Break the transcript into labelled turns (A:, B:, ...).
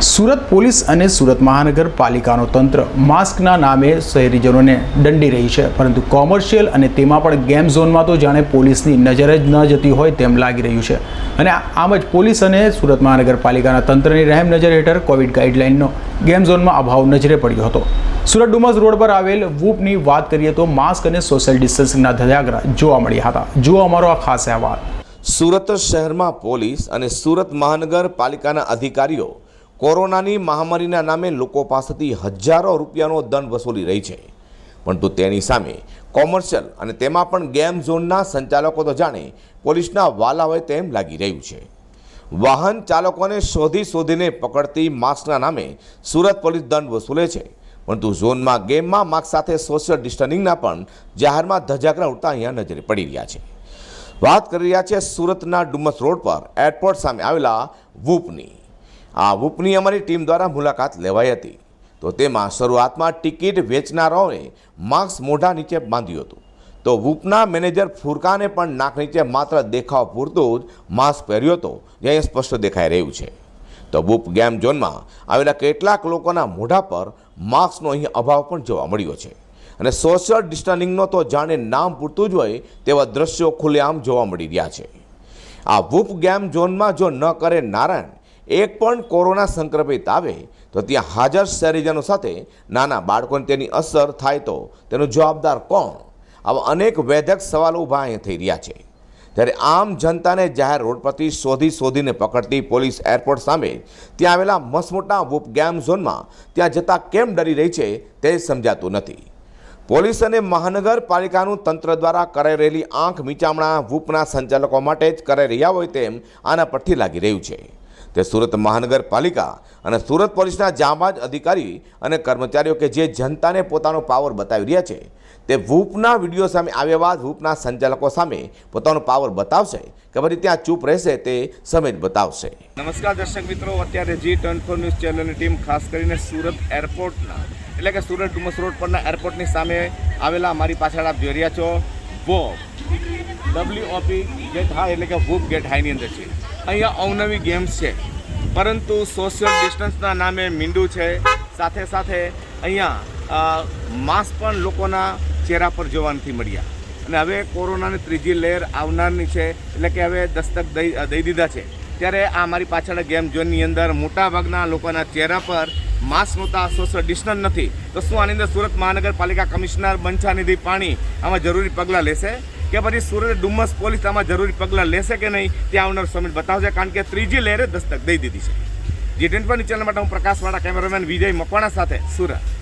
A: Surat police અને સુરત મહાનગરપાલિકાનો તંત્ર માસ્કના નામે શહેરીજનોને દંડી રહી છે, પરંતુ કોમર્શિયલ અને તેમાં પણ ગેમ ઝોનમાં તો જાણે પોલીસની નજર જ ન જતી હોય તેમ લાગી રહ્યું છે। અને આમ જ પોલીસ અને સુરત મહાનગરપાલિકાના તંત્રની રહેમ નજર હેઠળ કોવિડ ગાઈડલાઇનનો ગેમ ઝોનમાં અભાવ નજરે પડ્યો હતો। સુરત ડુમસ રોડ પર આવેલ વૂપની વાત કરીએ તો માસ્ક અને સોશિયલ ડિસ્ટન્સિંગના ધજાગરા જોવા મળ્યા હતા। જુઓ અમારો આ ખાસ અહેવાલ।
B: સુરત શહેરમાં પોલીસ અને સુરત મહાનગરપાલિકાના અધિકારીઓ કોરોનાની મહામારીના નામે લોકો પાસેથી હજારો રૂપિયાનો દંડ વસૂલી રહી છે, પરંતુ તેની સામે કોમર્શિયલ અને તેમાં પણ ગેમ ઝોનના સંચાલકો તો જાણે પોલીસના વાલા હોય તેમ લાગી રહ્યું છે। વાહન ચાલકોને શોધીને પકડતી માસ્કના નામે સુરત પોલીસ દંડ વસૂલે છે, પરંતુ ઝોનમાં ગેમમાં માસ્ક સાથે સોશિયલ ડિસ્ટન્સિંગના પણ જાહેરમાં ધજાગરા ઉડતા અહીંયા નજરે પડી રહ્યા છે। વાત કરી રહ્યા છે સુરતના ડુમસ રોડ પર એરપોર્ટ સામે આવેલા વૂપની। આ વૂપની અમારી ટીમ દ્વારા મુલાકાત લેવાઈ હતી, તો તેમાં શરૂઆતમાં ટિકિટ વેચનારાઓએ માસ્ક મોઢા નીચે બાંધ્યું હતું, તો વૂપના મેનેજર ફુરકાને પણ નાક નીચે માત્ર દેખાવ પૂરતું જ માસ્ક પહેર્યો હતો, જે અહીં સ્પષ્ટ દેખાઈ રહ્યું છે। તો વૂપ ગેમ ઝોનમાં આવેલા કેટલાક લોકોના મોઢા પર માસ્કનો અહીં અભાવ પણ જોવા મળ્યો છે, અને સોશિયલ ડિસ્ટન્સિંગનો તો જાણે નામ પૂરતું જ હોય તેવા દ્રશ્યો ખુલ્લેઆમ જોવા મળી રહ્યા છે। આ વૂપ ગેમ ઝોનમાં જો ન કરે નારાયણ એક પણ કોરોના સંક્રમિત આવે તો ત્યાં હાજર શહેરીજનો સાથે નાના બાળકોને તેની અસર થાય તો તેનો જવાબદાર કોણ? આવા અનેક વેધક સવાલો ઊભા અહીં થઈ રહ્યા છે। ત્યારે આમ જનતાને જાહેર રોડ પરથી શોધીને પકડતી પોલીસ એરપોર્ટ સામે ત્યાં આવેલા મસમોટા વૂપ ગેમ ઝોનમાં ત્યાં જતાં કેમ ડરી રહી છે તે સમજાતું નથી। પોલીસ અને મહાનગરપાલિકાનું તંત્ર દ્વારા કરાઈ રહેલી આંખ મીચામણા વૂપના સંચાલકો માટે જ કરાઈ રહ્યા હોય તેમ આના પરથી લાગી રહ્યું છે। તે સુરત મહાનગરપાલિકા અને સુરત પોલીસના જાંબાજ અધિકારી અને કર્મચારીઓ કે જે જનતાને પોતાનો પાવર બતાવી રહ્યા છે, તે વૂપના વિડીયો સામે આવ્યા બાદ વૂપના સંચાલકો સામે પોતાનો પાવર બતાવશે કે પછી ત્યાં ચૂપ રહેશે તે સમય જ બતાવશે।
C: નમસ્કાર દર્શક મિત્રો, અત્યારે G24 ન્યૂઝ ચેનલની ટીમ ખાસ કરીને સુરત એરપોર્ટના એટલે કે સુરત ડુમસ રોડ પરના એરપોર્ટની સામે આવેલા અમારી પાછળ આપ જોઈ રહ્યા છો વોપ WOP ગેટ હાઈ એટલે કે વૂપ ગેટ હાઈની અંદર છે। અહીંયા અવનવી ગેમ્સ છે, પરંતુ સોશિયલ ડિસ્ટન્સના નામે મીંડું છે, સાથે સાથે અહીંયા માસ્ક પણ લોકોના ચહેરા પર જોવા નથી મળ્યા, અને હવે કોરોનાની ત્રીજી લહેર આવનારની છે, એટલે કે હવે દસ્તક દઈ દીધા છે। ત્યારે આ મારી પાછળ ગેમ ઝોનની અંદર મોટાભાગના લોકોના ચહેરા પર માસ્ક નહોતા, સોશિયલ ડિસ્ટન્સ નથી, તો શું આની અંદર સુરત મહાનગરપાલિકા કમિશનર બંછાનિધિ પાણી આમાં જરૂરી પગલાં લેશે કે પછી સુરત ડુમસ પોલીસ આમાં જરૂરી પગલાં લેશે કે નહીં તે આવનાર સમય બતાવશે, કારણ કે ત્રીજી લહેરે દસ્તક દઈ દીધી છે। G24 ચેનલ માટે હું પ્રકાશ વાળા, કેમેરામેન વિજય મકવાણા સાથે સુરત।